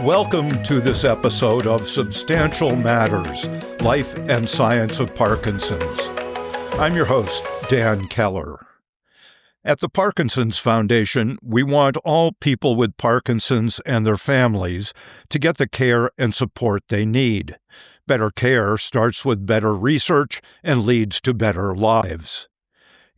Welcome to this episode of Substantial Matters, Life and Science of Parkinson's. I'm your host, Dan Keller. At the Parkinson's Foundation, we want all people with Parkinson's and their families to get the care and support they need. Better care starts with better research and leads to better lives.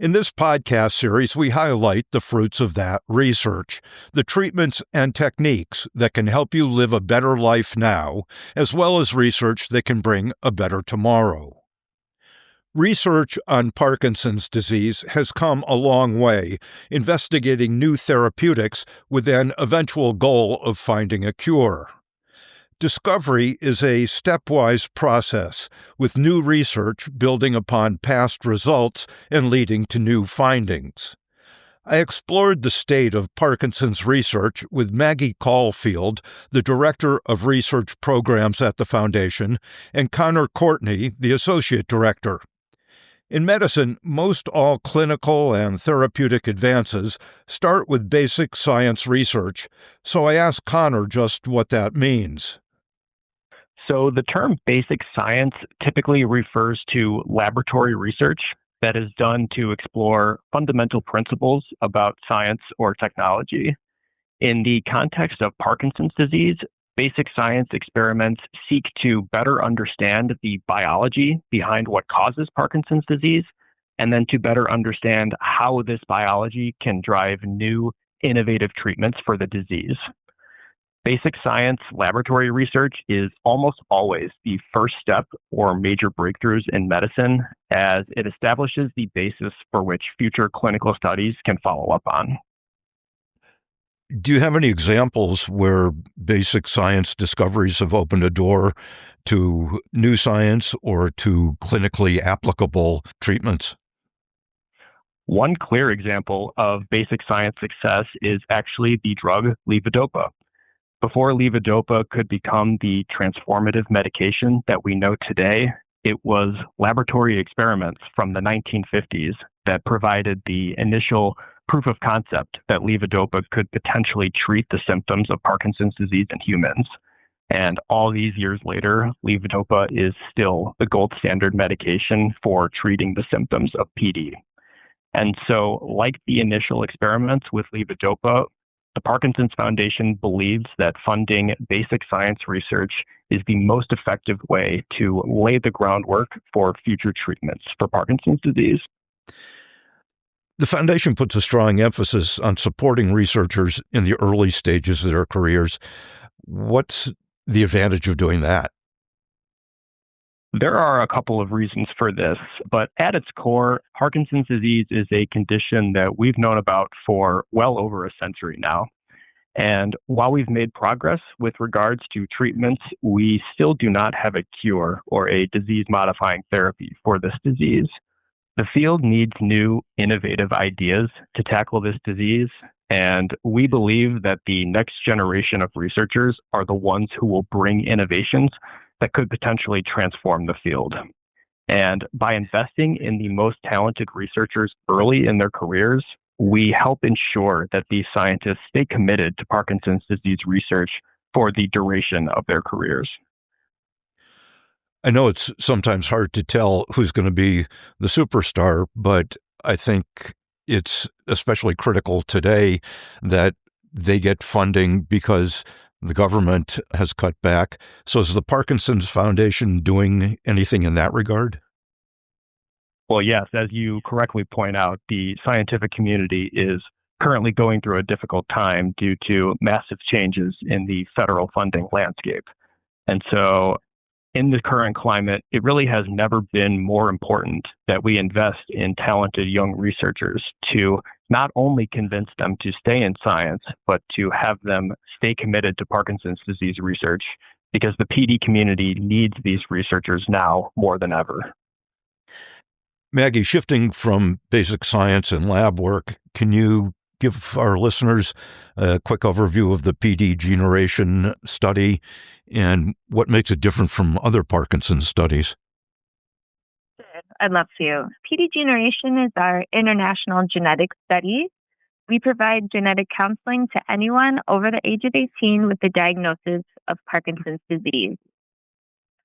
In this podcast series, we highlight the fruits of that research, the treatments and techniques that can help you live a better life now, as well as research that can bring a better tomorrow. Research on Parkinson's disease has come a long way, investigating new therapeutics with an eventual goal of finding a cure. Discovery is a stepwise process, with new research building upon past results and leading to new findings. I explored the state of Parkinson's research with Maggie Caulfield, the Director of Research Programs at the Foundation, and Connor Courtney, the Associate Director. In medicine, most all clinical and therapeutic advances start with basic science research, so I asked Connor just what that means. So the term basic science typically refers to laboratory research that is done to explore fundamental principles about science or technology. In the context of Parkinson's disease, basic science experiments seek to better understand the biology behind what causes Parkinson's disease, and then to better understand how this biology can drive new, innovative treatments for the disease. Basic science laboratory research is almost always the first step or major breakthroughs in medicine, as it establishes the basis for which future clinical studies can follow up on. Do you have any examples where basic science discoveries have opened a door to new science or to clinically applicable treatments? One clear example of basic science success is actually the drug levodopa. Before levodopa could become the transformative medication that we know today, it was laboratory experiments from the 1950s that provided the initial proof of concept that levodopa could potentially treat the symptoms of Parkinson's disease in humans. And all these years later, levodopa is still the gold standard medication for treating the symptoms of PD. And so, like the initial experiments with levodopa, the Parkinson's Foundation believes that funding basic science research is the most effective way to lay the groundwork for future treatments for Parkinson's disease. The Foundation puts a strong emphasis on supporting researchers in the early stages of their careers. What's the advantage of doing that? There are a couple of reasons for this, but at its core, Parkinson's disease is a condition that we've known about for well over a century now. And while we've made progress with regards to treatments, we still do not have a cure or a disease-modifying therapy for this disease. The field needs new, innovative ideas to tackle this disease, and we believe that the next generation of researchers are the ones who will bring innovations that could potentially transform the field. And by investing in the most talented researchers early in their careers, we help ensure that these scientists stay committed to Parkinson's disease research for the duration of their careers. I know it's sometimes hard to tell who's going to be the superstar, but I think it's especially critical today that they get funding because the government has cut back. So is the Parkinson's Foundation doing anything in that regard? Well, yes, as you correctly point out, the scientific community is currently going through a difficult time due to massive changes in the federal funding landscape. And so in the current climate, it really has never been more important that we invest in talented young researchers to not only convince them to stay in science, but to have them stay committed to Parkinson's disease research, because the PD community needs these researchers now more than ever. Maggie, shifting from basic science and lab work, can you give our listeners a quick overview of the PD generation study and what makes it different from other Parkinson's studies? I'd love to. PD generation is our international genetic study. We provide genetic counseling to anyone over the age of 18 with the diagnosis of Parkinson's disease.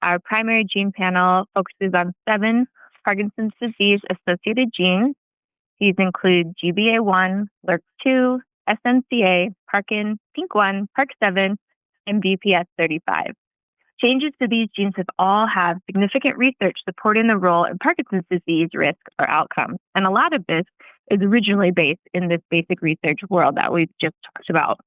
Our primary gene panel focuses on 7 Parkinson's disease-associated genes. These include GBA1, LRRK2, SNCA, Parkin, PINK1, PARK7, and BPS35. Changes to these genes have all had significant research supporting the role in Parkinson's disease risk or outcomes. And a lot of this is originally based in this basic research world that we've just talked about.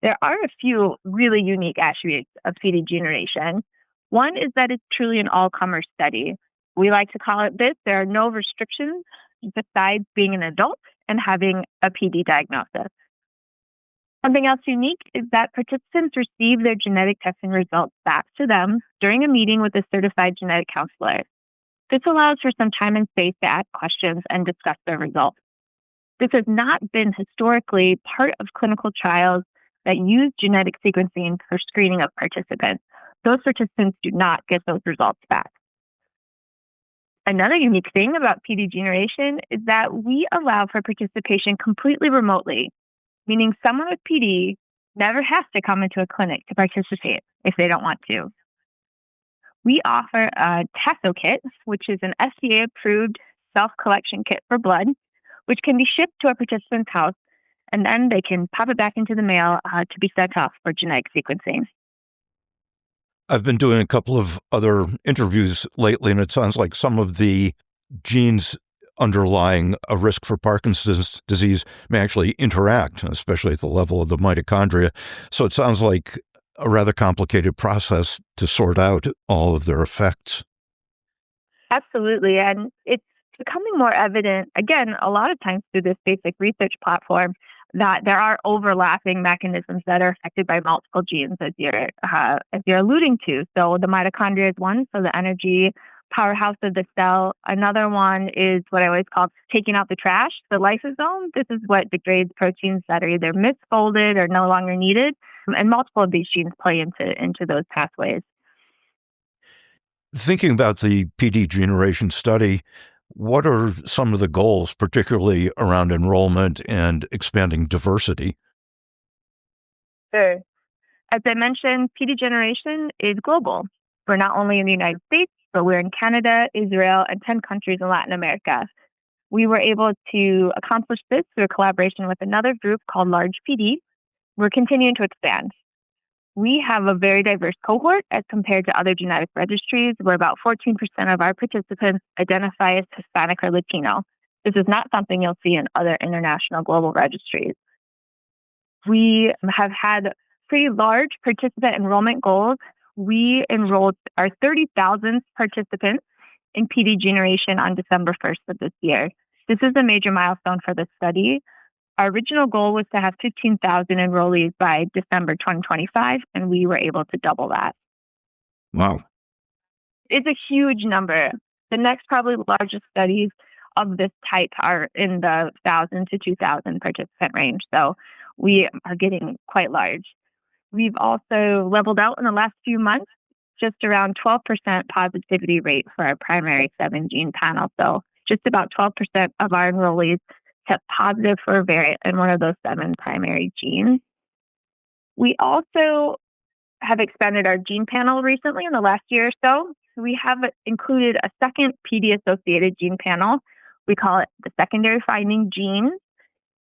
There are a few really unique attributes of PD generation. One is that it's truly an all-comer study. We like to call it this. There are no restrictions besides being an adult and having a PD diagnosis. Something else unique is that participants receive their genetic testing results back to them during a meeting with a certified genetic counselor. This allows for some time and space to ask questions and discuss their results. This has not been historically part of clinical trials that use genetic sequencing for screening of participants. Those participants do not get those results back. Another unique thing about PD generation is that we allow for participation completely remotely, meaning someone with PD never has to come into a clinic to participate if they don't want to. We offer a TASO kit, which is an FDA-approved self-collection kit for blood, which can be shipped to a participant's house, and then they can pop it back into the mail to be sent off for genetic sequencing. I've been doing a couple of other interviews lately, and it sounds like some of the genes underlying a risk for Parkinson's disease may actually interact, especially at the level of the mitochondria. So it sounds like a rather complicated process to sort out all of their effects. Absolutely. And it's becoming more evident, again, a lot of times through this basic research platform, that there are overlapping mechanisms that are affected by multiple genes, as you're alluding to. So the mitochondria is one, so the energy powerhouse of the cell. Another one is what I always call taking out the trash, the lysosome. This is what degrades proteins that are either misfolded or no longer needed. And multiple of these genes play into those pathways. Thinking about the PD generation study, what are some of the goals, particularly around enrollment and expanding diversity? Sure. As I mentioned, PD generation is global. We're not only in the United States, but we're in Canada, Israel, and 10 countries in Latin America. We were able to accomplish this through a collaboration with another group called Large PD. We're continuing to expand. We have a very diverse cohort as compared to other genetic registries, where about 14% of our participants identify as Hispanic or Latino. This is not something you'll see in other international global registries. We have had pretty large participant enrollment goals. We enrolled our 30,000th participants in PD generation on December 1st of this year. This is a major milestone for the study. Our original goal was to have 15,000 enrollees by December 2025, and we were able to double that. Wow. It's a huge number. The next probably largest studies of this type are in the 1,000 to 2,000 participant range. So we are getting quite large. We've also leveled out in the last few months, just around 12% positivity rate for our primary 7-gene panel. So just about 12% of our enrollees test positive for a variant in one of those 7 primary genes. We also have expanded our gene panel recently in the last year or so. We have included a second PD-associated gene panel. We call it the secondary finding genes.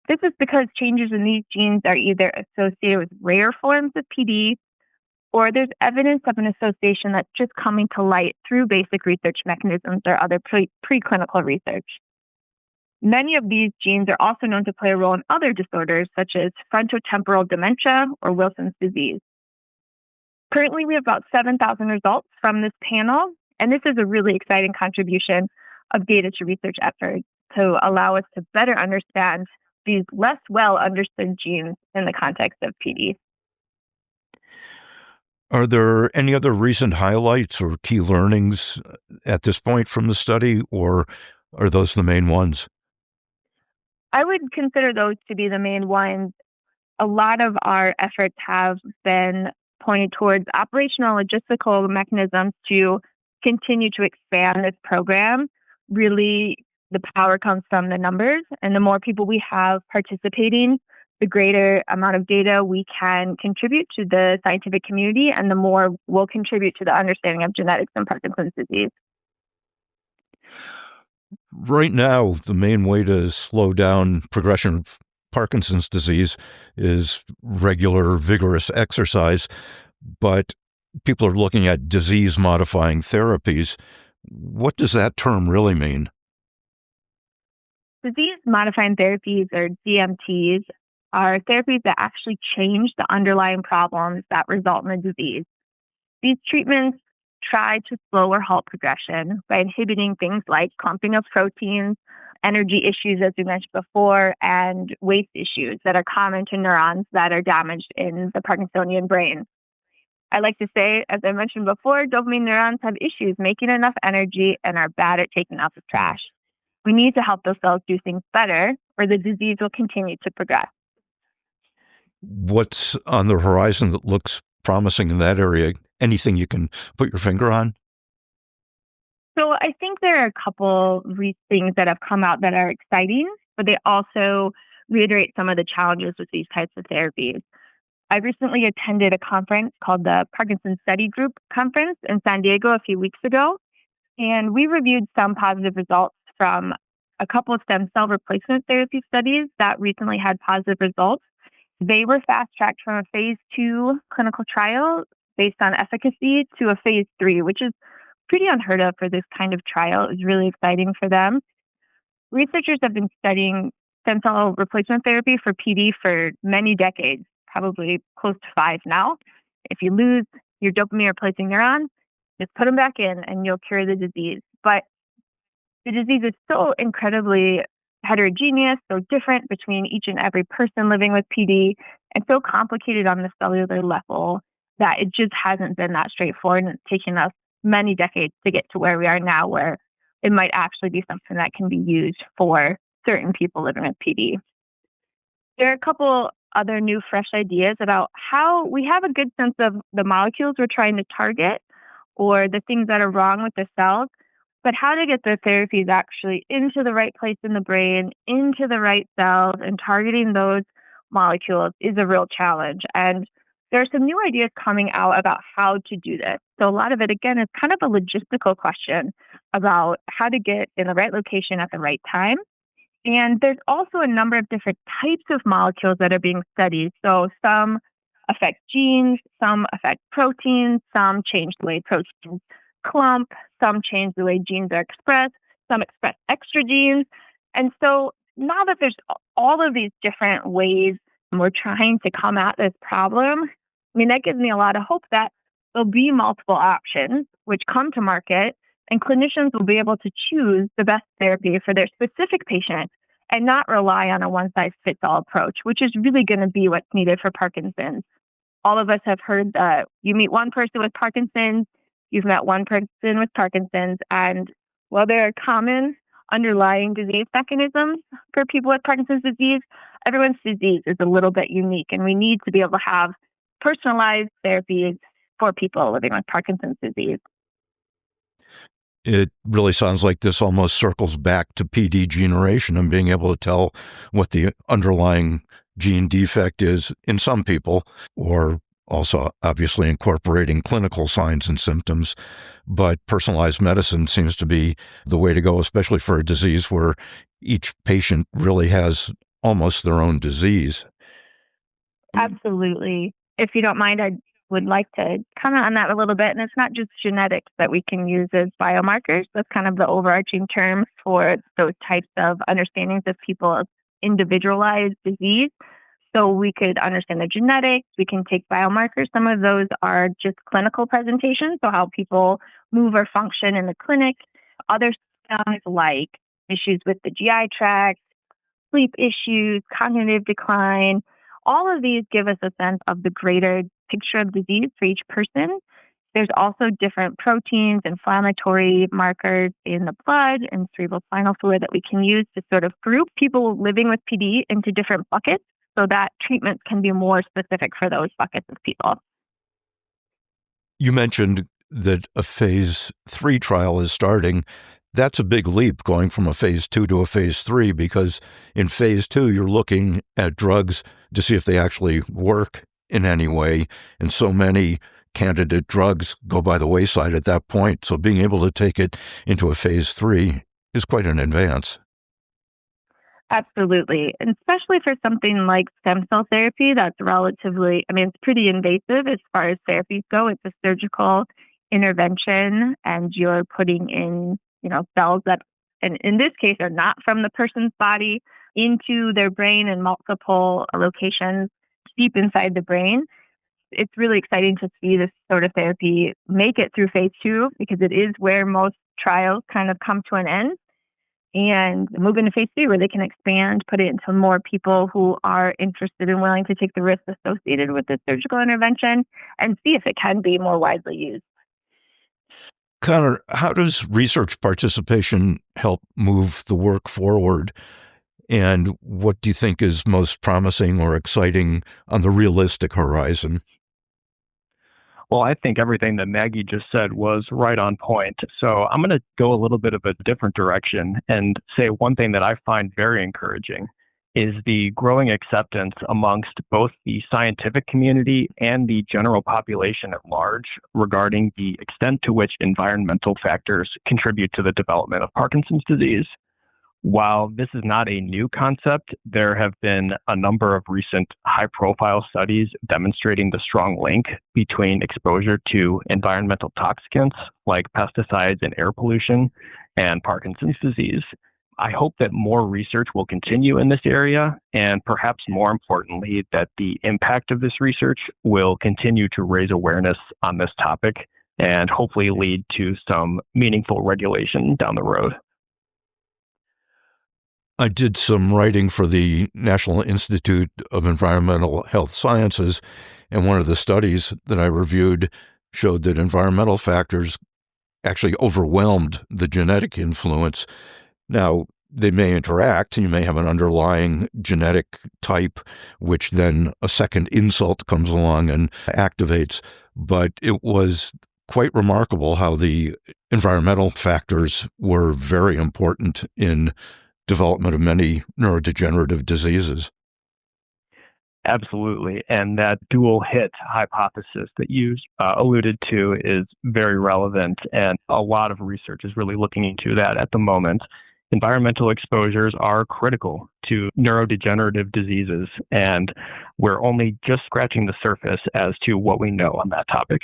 This is because changes in these genes are either associated with rare forms of PD, or there's evidence of an association that's just coming to light through basic research mechanisms or other preclinical research. Many of these genes are also known to play a role in other disorders, such as frontotemporal dementia or Wilson's disease. Currently, we have about 7,000 results from this panel, and this is a really exciting contribution of data to research efforts to allow us to better understand these less well understood genes in the context of PD. Are there any other recent highlights or key learnings at this point from the study, or are those the main ones? I would consider those to be the main ones. A lot of our efforts have been pointed towards operational logistical mechanisms to continue to expand this program. Really, the power comes from the numbers, and the more people we have participating, the greater amount of data we can contribute to the scientific community, and the more we'll contribute to the understanding of genetics and Parkinson's disease. Right now, the main way to slow down progression of Parkinson's disease is regular, vigorous exercise, but people are looking at disease-modifying therapies. What does that term really mean? Disease-modifying therapies, or DMTs, are therapies that actually change the underlying problems that result in the disease. These treatments try to slow or halt progression by inhibiting things like clumping of proteins, energy issues, as we mentioned before, and waste issues that are common to neurons that are damaged in the Parkinsonian brain. I like to say, as I mentioned before, dopamine neurons have issues making enough energy and are bad at taking out the trash. We need to help those cells do things better, or the disease will continue to progress. What's on the horizon that looks promising in that area? Anything you can put your finger on? So I think there are a couple things that have come out that are exciting, but they also reiterate some of the challenges with these types of therapies. I recently attended a conference called the Parkinson Study Group Conference in San Diego a few weeks ago, and we reviewed some positive results from a couple of stem cell replacement therapy studies that recently had positive results. They were fast-tracked from a phase 2 clinical trial based on efficacy to a phase 3, which is pretty unheard of for this kind of trial. It was really exciting for them. Researchers have been studying stem cell replacement therapy for PD for many decades, probably close to 5 now. If you lose your dopamine replacing neurons, just put them back in and you'll cure the disease. But the disease is so incredibly heterogeneous, so different between each and every person living with PD, and so complicated on the cellular level that it just hasn't been that straightforward, and it's taken us many decades to get to where we are now, where it might actually be something that can be used for certain people living with PD. There are a couple other new fresh ideas about how we have a good sense of the molecules we're trying to target or the things that are wrong with the cells, but how to get the therapies actually into the right place in the brain, into the right cells, and targeting those molecules is a real challenge. And there are some new ideas coming out about how to do this. So a lot of it, again, is kind of a logistical question about how to get in the right location at the right time. And there's also a number of different types of molecules that are being studied. So some affect genes, some affect proteins, some change the way proteins clump, some change the way genes are expressed, some express extra genes. And so now that there's all of these different ways we're trying to come at this problem, I mean, that gives me a lot of hope that there'll be multiple options which come to market, and clinicians will be able to choose the best therapy for their specific patient and not rely on a one-size-fits-all approach, which is really going to be what's needed for Parkinson's. All of us have heard that you meet one person with Parkinson's, you've met one person with Parkinson's, and while there are common underlying disease mechanisms for people with Parkinson's disease, everyone's disease is a little bit unique, and we need to be able to have personalized therapies for people living with Parkinson's disease. It really sounds like this almost circles back to PD generation and being able to tell what the underlying gene defect is in some people, or also obviously incorporating clinical signs and symptoms. But personalized medicine seems to be the way to go, especially for a disease where each patient really has almost their own disease. Absolutely. If you don't mind, I would like to comment on that a little bit. And it's not just genetics that we can use as biomarkers. That's kind of the overarching term for those types of understandings of people's individualized disease. So we could understand the genetics, we can take biomarkers. Some of those are just clinical presentations, so how people move or function in the clinic. Other stuff like issues with the GI tract, sleep issues, cognitive decline. All of these give us a sense of the greater picture of disease for each person. There's also different proteins, inflammatory markers in the blood and cerebrospinal fluid that we can use to sort of group people living with PD into different buckets so that treatments can be more specific for those buckets of people. You mentioned that a phase 3 trial is starting. That's a big leap going from a phase 2 to a phase 3, because in phase 2, you're looking at drugs to see if they actually work in any way. And so many candidate drugs go by the wayside at that point. So being able to take it into a phase 3 is quite an advance. Absolutely. And especially for something like stem cell therapy, that's relatively, it's pretty invasive as far as therapies go. It's a surgical intervention, and you're putting in, cells that, and in this case, are not from the person's body into their brain in multiple locations deep inside the brain. It's really exciting to see this sort of therapy make it through phase 2, because it is where most trials kind of come to an end, and move into phase 3 where they can expand, put it into more people who are interested and willing to take the risks associated with this surgical intervention, and see if it can be more widely used. Connor, how does research participation help move the work forward? And what do you think is most promising or exciting on the realistic horizon? Well, I think everything that Maggie just said was right on point. So I'm going to go a little bit of a different direction and say one thing that I find very encouraging is the growing acceptance amongst both the scientific community and the general population at large regarding the extent to which environmental factors contribute to the development of Parkinson's disease. While this is not a new concept, there have been a number of recent high-profile studies demonstrating the strong link between exposure to environmental toxicants like pesticides and air pollution and Parkinson's disease. I hope that more research will continue in this area, and perhaps more importantly, that the impact of this research will continue to raise awareness on this topic and hopefully lead to some meaningful regulation down the road. I did some writing for the National Institute of Environmental Health Sciences, and one of the studies that I reviewed showed that environmental factors actually overwhelmed the genetic influence. Now, they may interact. You may have an underlying genetic type, which then a second insult comes along and activates. But it was quite remarkable how the environmental factors were very important in development of many neurodegenerative diseases. Absolutely. And that dual hit hypothesis that you alluded to is very relevant, and a lot of research is really looking into that at the moment. Environmental exposures are critical to neurodegenerative diseases, and we're only just scratching the surface as to what we know on that topic.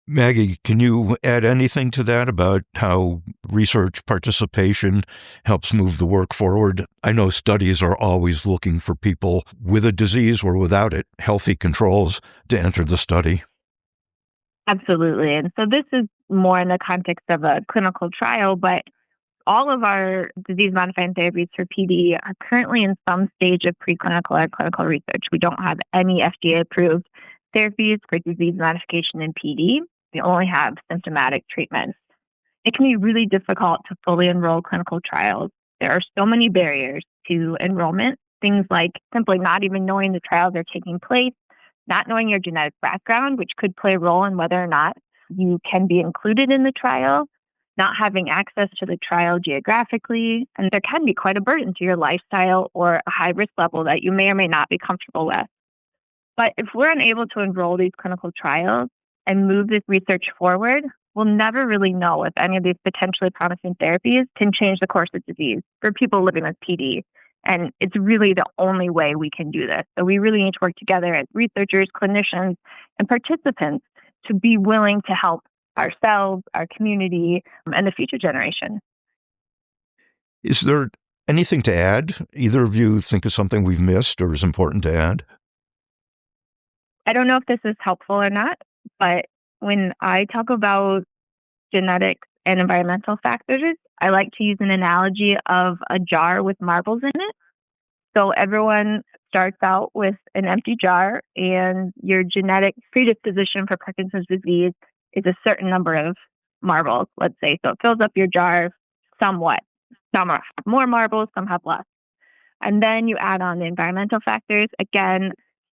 Maggie, can you add anything to that about how research participation helps move the work forward? I know studies are always looking for people with a disease or without it, healthy controls, to enter the study. Absolutely. And so this is more in the context of a clinical trial, but all of our disease-modifying therapies for PD are currently in some stage of preclinical or clinical research. We don't have any FDA-approved therapies for disease modification in PD. We only have symptomatic treatments. It can be really difficult to fully enroll clinical trials. There are so many barriers to enrollment, things like simply not even knowing the trials are taking place, not knowing your genetic background, which could play a role in whether or not you can be included in the trial, not having access to the trial geographically, and there can be quite a burden to your lifestyle or a high risk level that you may or may not be comfortable with. But if we're unable to enroll these clinical trials and move this research forward, we'll never really know if any of these potentially promising therapies can change the course of disease for people living with PD. And it's really the only way we can do this. So we really need to work together as researchers, clinicians, and participants to be willing to help ourselves, our community, and the future generation. Is there anything to add? Either of you think of something we've missed or is important to add? I don't know if this is helpful or not, but when I talk about genetics and environmental factors, I like to use an analogy of a jar with marbles in it. So everyone starts out with an empty jar, and your genetic predisposition for Parkinson's disease is a certain number of marbles, let's say. So it fills up your jar somewhat. Some have more marbles, some have less. And then you add on the environmental factors. Again,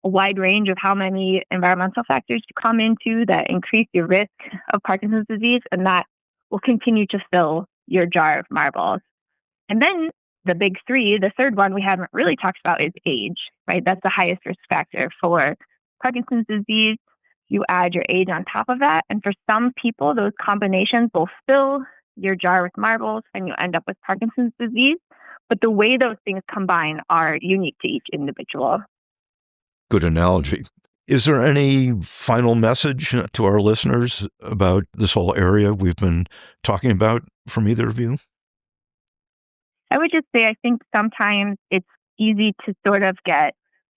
a wide range of how many environmental factors you come into that increase your risk of Parkinson's disease, and that will continue to fill your jar of marbles. And then the big three, the third one we haven't really talked about is age, right? That's the highest risk factor for Parkinson's disease. You add your age on top of that. And for some people, those combinations will fill your jar with marbles and you end up with Parkinson's disease. But the way those things combine are unique to each individual. Good analogy. Is there any final message to our listeners about this whole area we've been talking about from either of you? I would just say I think sometimes it's easy to sort of get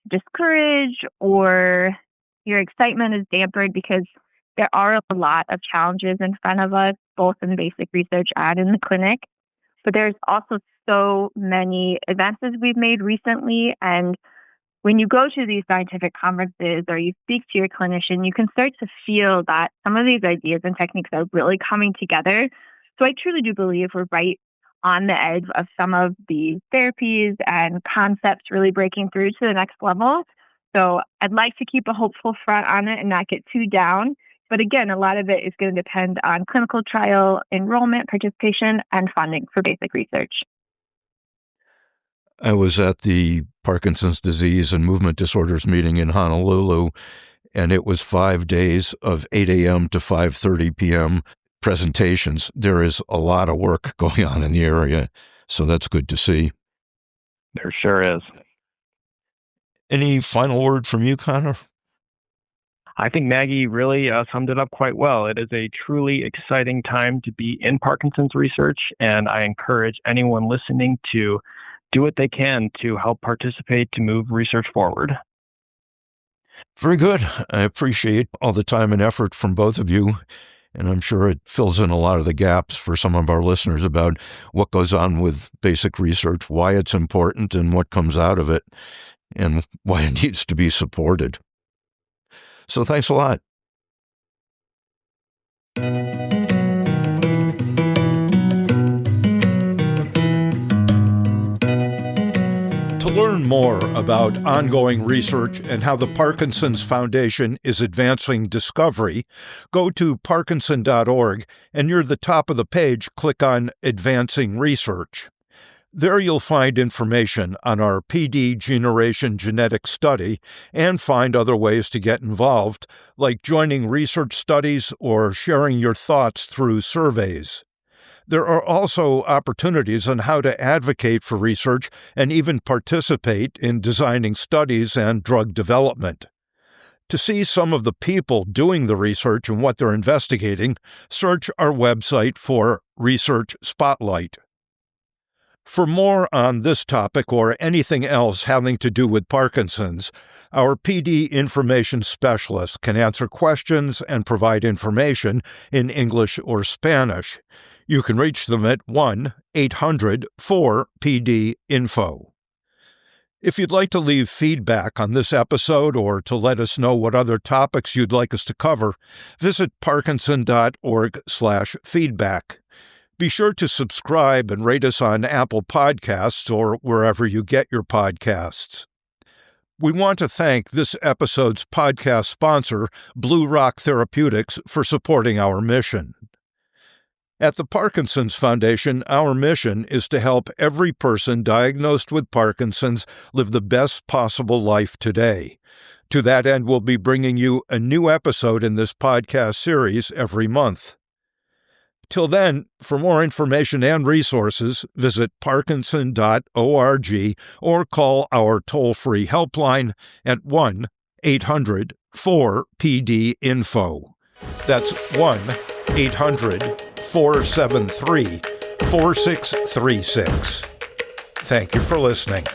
discouraged or your excitement is dampened because there are a lot of challenges in front of us, both in basic research and in the clinic. But there's also so many advances we've made recently. And when you go to these scientific conferences or you speak to your clinician, you can start to feel that some of these ideas and techniques are really coming together. So I truly do believe we're right on the edge of some of the therapies and concepts really breaking through to the next level. So I'd like to keep a hopeful front on it and not get too down. But again, a lot of it is going to depend on clinical trial enrollment, participation, and funding for basic research. I was at the Parkinson's disease and movement disorders meeting in Honolulu, and it was 5 days of 8 a.m. to 5:30 p.m. presentations. There is a lot of work going on in the area, so that's good to see. There sure is. Any final word from you, Connor? I think Maggie really summed it up quite well. It is a truly exciting time to be in Parkinson's research, and I encourage anyone listening to do what they can to help participate to move research forward. Very good. I appreciate all the time and effort from both of you, and I'm sure it fills in a lot of the gaps for some of our listeners about what goes on with basic research, why it's important, and what comes out of it, and why it needs to be supported. So thanks a lot. To learn more about ongoing research and how the Parkinson's Foundation is advancing discovery, go to parkinson.org and near the top of the page, click on Advancing Research. There you'll find information on our PD generation genetic study and find other ways to get involved, like joining research studies or sharing your thoughts through surveys. There are also opportunities on how to advocate for research and even participate in designing studies and drug development. To see some of the people doing the research and what they're investigating, search our website for Research Spotlight. For more on this topic or anything else having to do with Parkinson's, our PD information specialist can answer questions and provide information in English or Spanish. You can reach them at 1-800-4PD-INFO. If you'd like to leave feedback on this episode or to let us know what other topics you'd like us to cover, visit parkinson.org/feedback. Be sure to subscribe and rate us on Apple Podcasts or wherever you get your podcasts. We want to thank this episode's podcast sponsor, Blue Rock Therapeutics, for supporting our mission. At the Parkinson's Foundation, our mission is to help every person diagnosed with Parkinson's live the best possible life today. To that end, we'll be bringing you a new episode in this podcast series every month. Till then, for more information and resources, visit parkinson.org or call our toll-free helpline at 1-800-4PD-INFO. That's 1-800-473-4636. Thank you for listening.